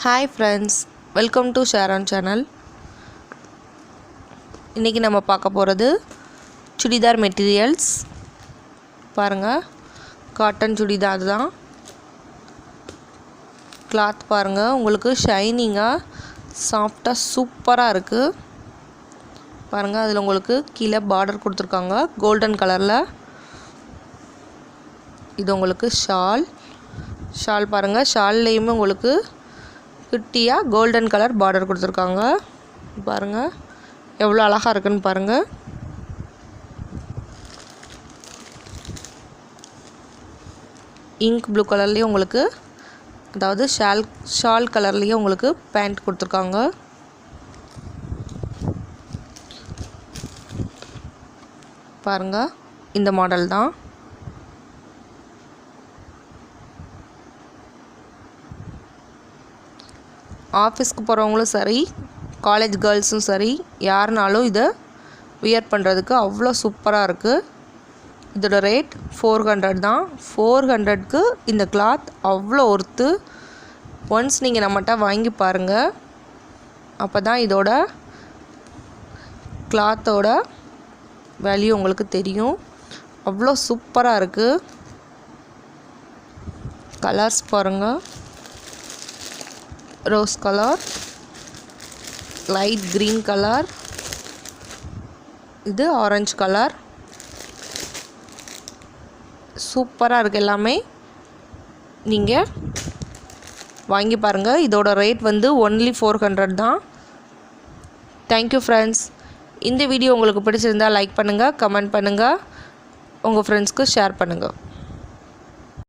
Hi friends, welcome to Sharon channel. இன்றைக்கி நம்ம பார்க்க போகிறது சுடிதார் மெட்டீரியல்ஸ். பாருங்கள், காட்டன் சுடிதார் தான். கிளாத் பாருங்கள், உங்களுக்கு ஷைனிங்காக சாஃப்டாக சூப்பராக இருக்குது. பாருங்கள், அதில் உங்களுக்கு கீழே பார்டர் கொடுத்துருக்காங்க கோல்டன் கலரில். இது உங்களுக்கு ஷால் பாருங்கள், ஷால்லையுமே உங்களுக்கு குட்டியாக கோல்டன் கலர் பார்டர் கொடுத்துருக்காங்க. பாருங்கள் எவ்வளோ அழகாக இருக்குன்னு பாருங்கள். இங்க் ப்ளூ கலர்லேயும் உங்களுக்கு, அதாவது ஷால் கலர்லேயும் உங்களுக்கு பேண்ட் கொடுத்துருக்காங்க. பாருங்கள், இந்த மாடல் தான். ஆஃபீஸ்க்கு போகிறவங்களும் சரி, காலேஜ் கேர்ள்ஸும் சரி, யாருனாலும் இதை வியர் பண்ணுறதுக்கு அவ்வளோ சூப்பராக இருக்குது. இதோட ரேட் 400 தான். 400க்கு இந்த கிளாத் அவ்வளோ ஒர்த்து. ஒன்ஸ் நீங்கள் நம்மகிட்ட வாங்கி பாருங்கள், அப்போ தான் இதோட கிளாத்தோட வேல்யூ உங்களுக்கு தெரியும். அவ்வளோ சூப்பராக இருக்குது. கலர்ஸ் பாருங்கள், rose colour, light green colour, இது ஆரஞ்சு கலர். சூப்பராக இருக்குது. எல்லாமே நீங்கள் வாங்கி பாருங்கள். இதோட ரேட் வந்து ஒன்லி 400 தான். Thank you friends. இந்த வீடியோ உங்களுக்கு பிடிச்சிருந்தால் லைக் பண்ணுங்கள், கமெண்ட் பண்ணுங்கள், உங்கள் ஃப்ரெண்ட்ஸ்க்கு ஷேர் பண்ணுங்கள்.